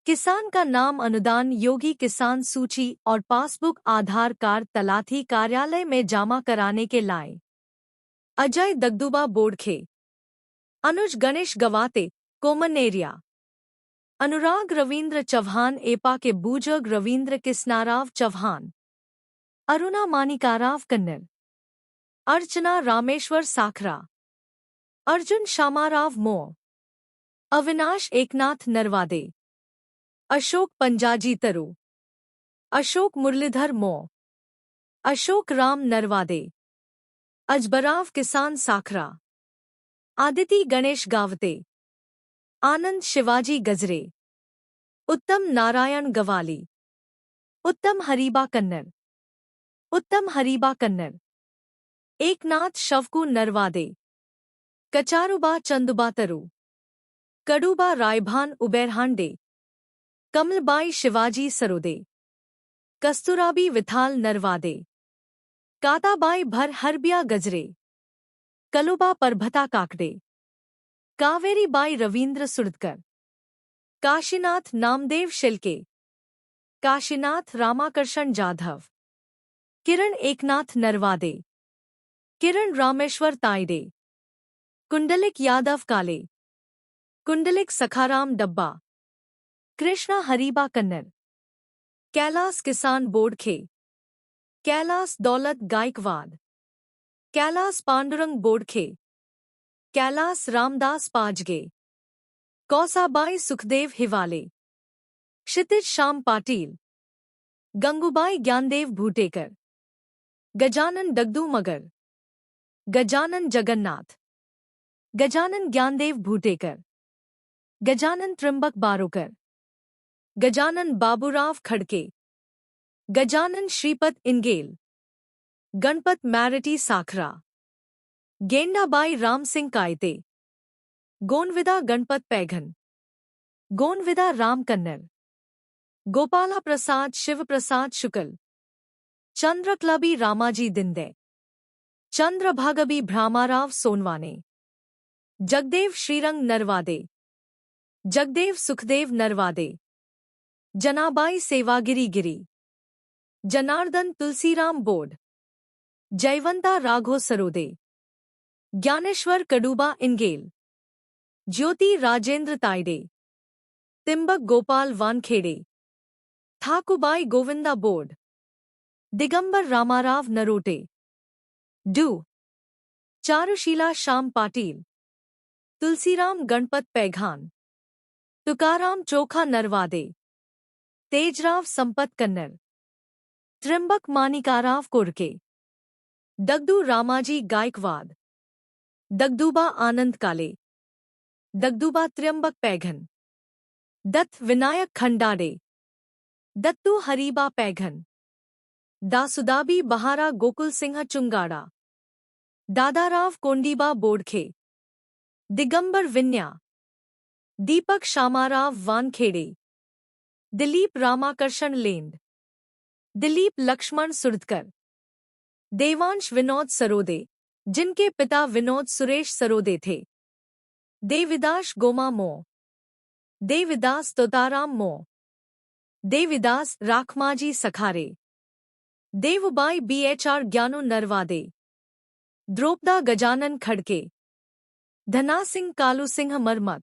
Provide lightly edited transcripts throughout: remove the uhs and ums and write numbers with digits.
किसान का नाम अनुदान योगी किसान सूची और पासबुक आधार कार्ड तलाठी कार्यालय में जमा कराने के लाए। Ajay Dagduba Bodkhe, Anuj Ganesh Gawate, common area. अनुराग रवींद्र चौहान एपा के बुजुर्ग रवींद्र किस्नाराव चौहान। अरुणा मानिकाराव कन्नर। अर्चना रामेश्वर साखरा। अर्जुन श्यामाराव मो। अविनाश एकनाथ नरवादे। अशोक पंजाजी तरु। अशोक मुरलीधर मो। अशोक राम नरवादे। अजबराव किसान साखरा। आदिति गणेश गावते। आनंद शिवाजी गजरे। उत्तम नारायण गवाली। उत्तम हरीबा कन्नर। उत्तम हरीबा कन्नर। एकनाथ शवकू नरवादे। कचारुबा चंदुबा तरु। कडुबा रायभान उबेरहांडे। कमलबाई शिवाजी सरोदे। कस्तुराबी विथाल नरवादे। काताबाई भर हरबिया गजरे। कलुबा परभता काकड़े। कावेरीबाई रवींद्र सुरदकर। काशीनाथ नामदेव शिलके। काशीनाथ रामाकर्षण जाधव। किरण एकनाथ नरवादे। किरण रामेश्वर ताइडे। कुंडलिक यादव काले। कुंडलिक सखाराम डब्बा। कृष्णा हरीबा कन्नर। कैलास किसान बोडखे। कैलास दौलत गायकवाड। कैलास पांडुरंग बोडखे। कैलास रामदास पाजगे। कौसाबाई सुखदेव हिवाले। क्षितिज श्याम पाटिल। गंगूबाई ज्ञानदेव भूटेकर। गजानन डगदू मगर। गजानन जगन्नाथ। गजानन ज्ञानदेव भूटेकर। गजानन त्रिंबक बारोकर। गजानन बाबूराव खड़के। गजानन श्रीपत इंगेल। गणपत मैरिटी साखरा। गेंडाबाई राम सिंह कायते। गोनविदा गणपत पैघन। गोनविदा राम कन्नर। गोपाला प्रसाद शिव प्रसाद शुक्ल। चंद्रक्लबी रामाजी दिंदे। चंद्रभागबी भ्रामाराव सोनवाने। जगदेव श्रीरंग नरवादे। जगदेव सुखदेव नरवादे। जनाबाई सेवागिरी गिरी। जनार्दन तुलसीराम बोड। जयवंता राघो सरोदे। ज्ञानेश्वर कडुबा इंगेल। ज्योति राजेंद्र ताइडे। तिम्बक गोपाल वानखेड़े। ठाकुबाई गोविंदा बोड। दिगंबर रामाराव नरोटे। डू। चारुशीला श्याम पाटिल। तुलसीराम गणपत पैघान। तुकाराम चोखा नरवादे। तेजराव संपत कन्नर। त्रिंबक मानिकाराव कोरके। दगदू रामाजी गायकवाड। दगदूबा आनंद काले। दगदूबा त्र्यंबक पैघन। दत्त विनायक खंडाडे। दत्तू हरीबा पैघन। दासुदाबी बहारा गोकुल सिंह चुंगाड़ा। दादाराव कोंडीबा बोडखे। दिगंबर विन्या। दीपक श्यामाराव वानखेड़े। दिलीप रामाकर्षण लेंड। दिलीप लक्ष्मण सुरदकर। देवांश विनोद सरोदे, जिनके पिता विनोद सुरेश सरोदे थे। देविदास गोमा मो। देविदास तोताराम मो। देविदास राखमाजी सखारे। देवबाई बीएचआर ज्ञानु नरवादे। द्रोपदा गजानन खड़के। धना सिंह कालू सिंह मरमत।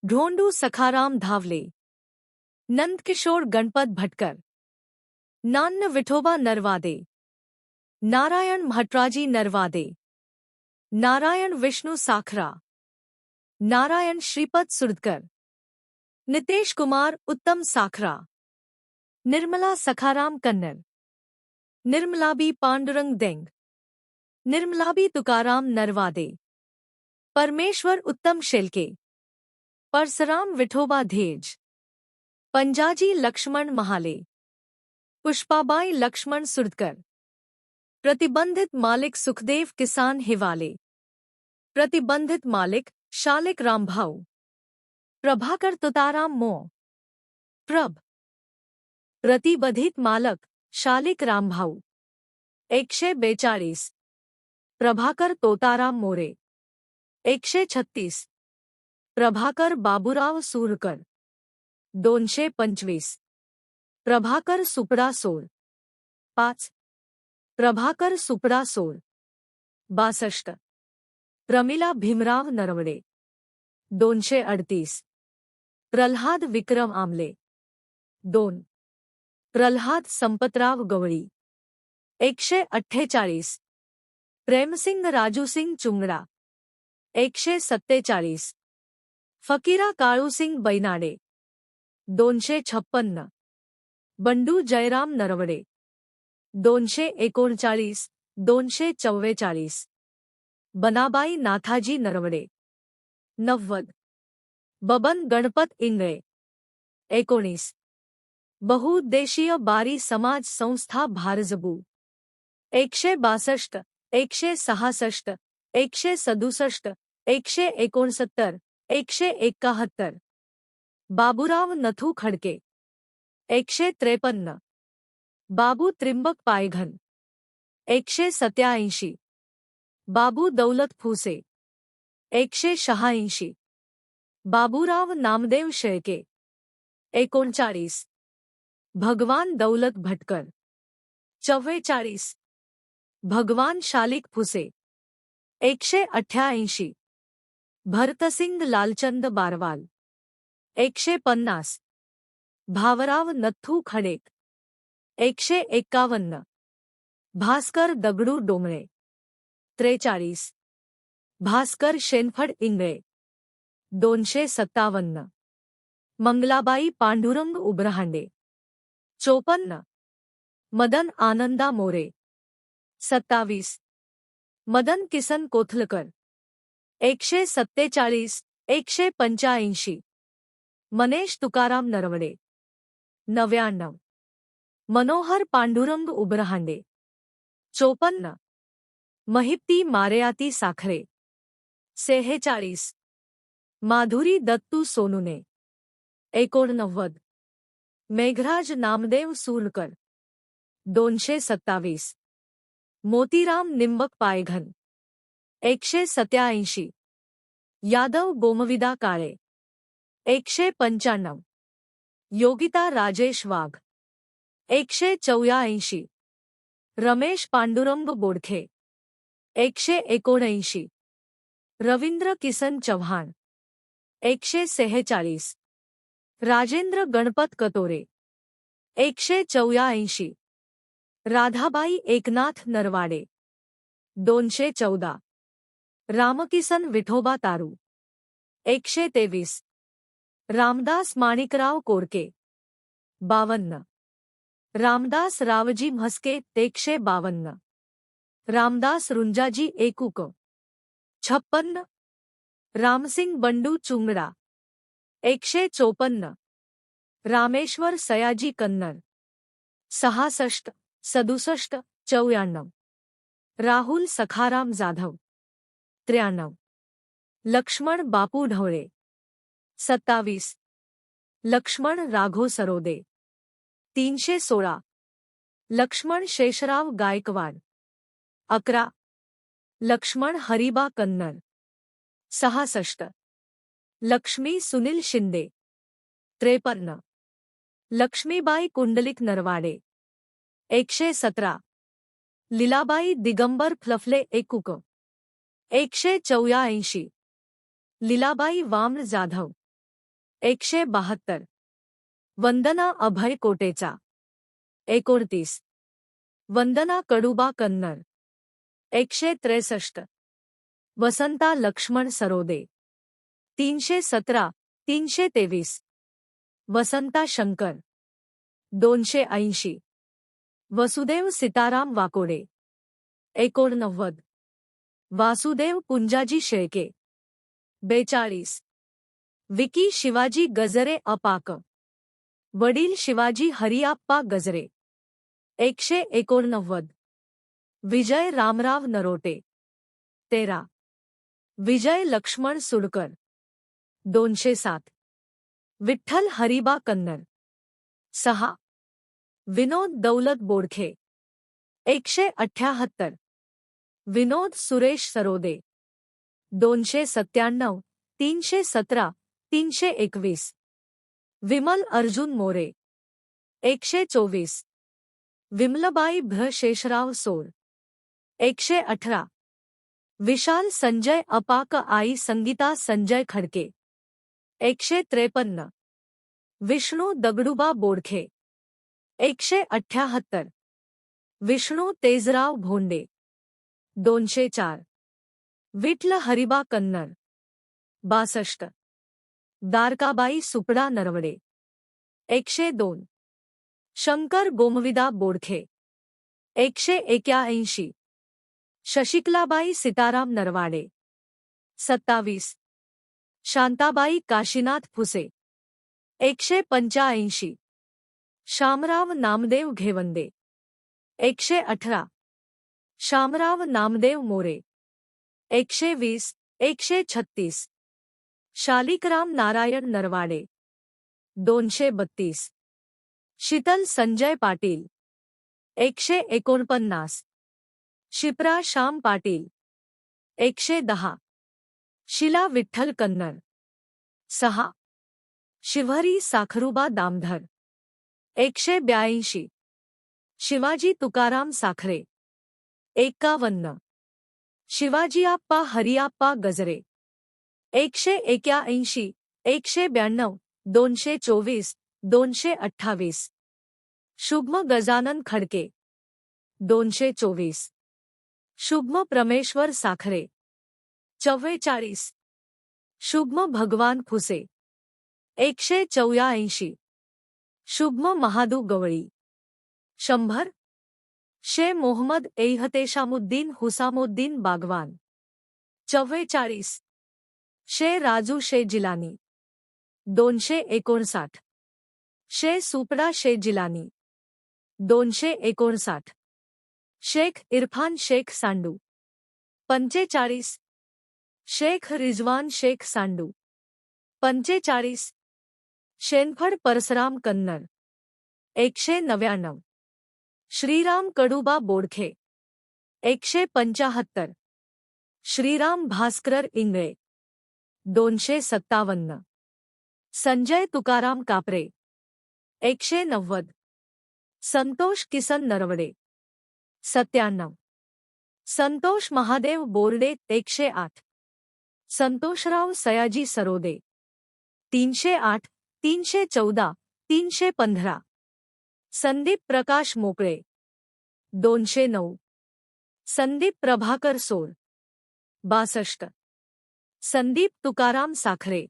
ढोंडू सखाराम धावले। नंदकिशोर गणपत भटकर। नान्न विठोबा नरवादे। नारायण भट्टराजी नरवादे। नारायण विष्णु साखरा। नारायण श्रीपद सुरदकर। नितेश कुमार उत्तम साखरा। निर्मला सखाराम कन्नर। निर्मलाबी पांडुरंग देंग। निर्मलाबी तुकाराम नरवादे। परमेश्वर उत्तम शेलके। परसराम विठोबा धेज। पंजाजी लक्ष्मण महाले। पुष्पाबाई लक्ष्मण सुरदकर। प्रतिबंधित मालिक सुखदेव किसान हिवाले। प्रतिबंधित मालिक शालिक रामभाऊ। प्रभाकर तुताराम मो। प्रभ। प्रतिबंधित मालक शालिक रामभाऊ। 142। प्रभाकर तोताराम मोरे। 136। प्रभाकर बाबूराव सूरकर। 225 प्रभाकर सुपडा सोड 5 प्रभाकर सुपडा सोड 62 प्रमिला भीमराव नरवडे 238 प्रल्हाद विक्रम आमले 2 प्रल्हाद संपतराव गवळी 148 प्रेमसिंग राजूसिंग चुंगडा 147 फकीरा काळूसिंग बैनाडे 256 बंडू जयराम नरवडे 239 244 बनाबाई नाथाजी नरवडे 90 बबन गणपत इंगळे 19 बहुउद्देशीय बारी समाज संस्था भारजबू 162 166 167 169 171 बाबूराव नथू खडके 153 बाबू त्रिंबक पायघन 187 बाबू दौलत फुसे 186 बाबूराव नामदेव शेळके 39 भगवान दौलत भटकर 44 भगवान शालिक फुसे 188 भरतसिंग लालचंद बारवाल 150 भावराव नथू खडेक 151 भास्कर दगडू डोंगळे 43 भास्कर शेनफड इंगळे 257 मंगलाबाई पांडुरंग उब्रहांडे 54 मदन आनंदा मोरे 27 मदन किसन कोथलकर 147 185 मनेश तुकाराम नरवडे 99 मनोहर पांडुरंग उब्रहांडे 54 महिप्ती मारेयाती साखरे 46 माधुरी दत्तू सोनुने 89 मेघराज नामदेव सूरकर 227 मोतीराम निंबक पायघन 187 यादव गोमविदा काळे 195 योगिता राजेश वाघ 184 रमेश पांडुरंग बोडखे 179 रवींद्र किसन चव्हाण 146 राजेंद्र गणपत कतोरे 184 राधाबाई एकनाथ नरवाडे 214 रामकिसन विठोबा तारू 123 रामदास माणिकराव कोरके 52 रामदास रावजी म्हस्के 152 रामदास रुंजाजी एकूक 56 रामसिंग बंडू चुंगडा 154 रामेश्वर सयाजी कन्नर 66 67 94 राहुल सखाराम जाधव 93 लक्ष्मण बापू ढवळे 27 लक्ष्मण राघो सरोदे 316 लक्ष्मण शेषराव गायकवाड 11 लक्ष्मण हरिबा कन्नर 66 लक्ष्मी सुनील शिंदे 53 लक्ष्मीबाई कुंडलिक नरवाडे 117 लीलाबाई दिगंबर फ्लफले एकूक 184 लीलाबाई वाम्र जाधव 172 वंदना अभय कोटेचा 29 वंदना कडुबा कन्नर 163 वसंता लक्ष्मण सरोदे 317 323 वसंता शंकर 280 वसुदेव सीताराम वाकोडे 89 वासुदेव पुंजाजी शेळके 42 विकी शिवाजी गजरे अपाक वडील शिवाजी हरियाप्पा गजरे 189 विजय रामराव नरोटे 13 विजय लक्ष्मण सुडकर 207 विठ्ठल हरिबा कन्नर 6 विनोद दौलत बोडखे 178 विनोद सुरेश सरोदे 297 317 321 विमल अर्जुन मोरे 124. विमलबाई भ्र शेषराव सोर 118. विशाल संजय अपाक आई संगीता संजय खडके 153. विष्णू दगडूबा बोडखे 178. विष्णू तेजराव भोंडे 204. विठ्ल हरिबा कन्नर 62. दारकाबाई सुपडा नरवडे 102. शंकर गोमविदा बोडखे 181. शशिकलाबाई सीताराम नरवाडे 27. शांताबाई काशीनाथ फुसे 185. शामराव नामदेव घेवंदे 118. शामराव नामदेव मोरे 120. 136. शालिकराम नारायण नरवाडे 232. शीतल संजय पाटील 149. शिप्रा श्याम पाटील 110. शिला विठ्ठल कन्नर 6. शिवहरी साखरुबा दामधर 182. शिवाजी तुकाराम साखरे 51. शिवाजीआप्पा हरिआप्पा गजरे 181. 192. 224. 228. शुभम गजानन खडके 224. शुभम प्रमेश्वर साखरे 44. शुभम भगवान फुसे 184. शुभम महादू गवळी 100. शे मोहम्मद एहतेशामुद्दीन हुसामुद्दीन बागवान 44. शे राजू शे जिलानी 259. शे सुपडा शे जिलानी 259. शेख इरफान शेख सांडू 45. शेख रिजवान शेख सांडू 45. शेनफड परसराम कन्नर 199. श्रीराम कडुबा बोडखे 175. श्रीराम भास्कर इंगळे 257. संजय तुकाराम कापरे 190. संतोष किसन नरवडे 97. संतोष महादेव बोर्डे 108. संतोषराव सयाजी सरोदे 308. 314. 315. संदीप प्रकाश मोकळे 209. संदीप प्रभाकर सोर 62. संदीप तुकाराम साखरे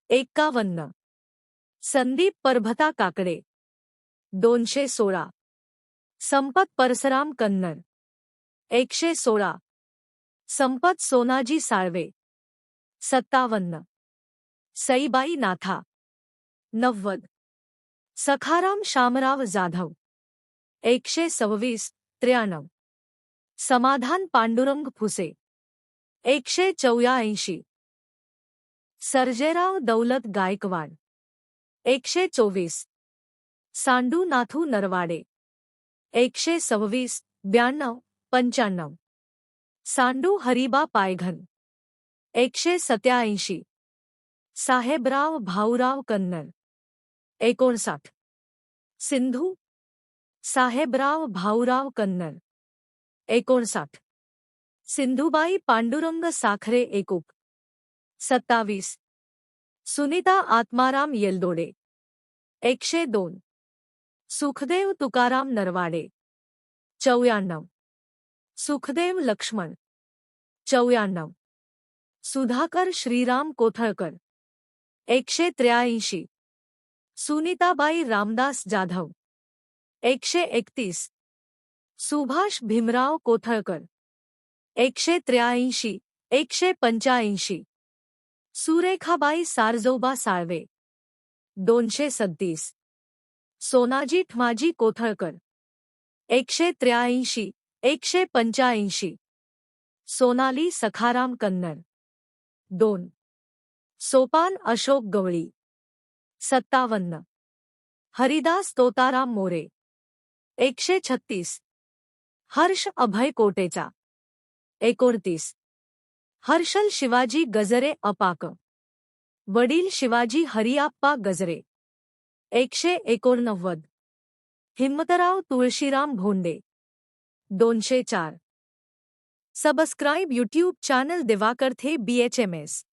51. संदीप परभता काकडे 216. संपत परसराम कन्नर 116. संपत सोनाजी साळवे 57. सईबाई नाथा 90. सखाराम शामराव जाधव 126. 93. समाधान पांडुरंग फुसे 184. सर्जेराव दौलत गायकवाड 124. सांडू नाथू नरवाडे 126. 92. 95. सांडू हरिबा पायघन 187. साहेबराव भाऊराव कन्नर 59. सिंधू साहेबराव भाऊराव कन्नर 59. सिंधुबाई पांडुरंग साखरे एकूप 27. सुनीता आत्माराम येलदोडे 102. सुखदेव तुकाराम नरवाडे 94. सुखदेव लक्ष्मण 94. सुधाकर श्रीराम कोथळकर 183. सुनीताबाई रामदास जाधव 131. सुभाष भीमराव कोथळकर 183. 185. सुरेखाबाई सारजोबा साळवे 237. सोनाजी ठमाजी कोथळकर 183. 185. सोनाली सखाराम कन्नर 2. सोपान अशोक गवळी 57. हरिदास तोताराम मोरे 136. हर्ष अभय कोटेचा 29. हर्षल शिवाजी गजरे अपाक वडील शिवाजी हरिआप्पा गजरे 189. Himmatrao Tulshiram Bhonde. 204. Subscribe YouTube channel Diwakar थे BHMS.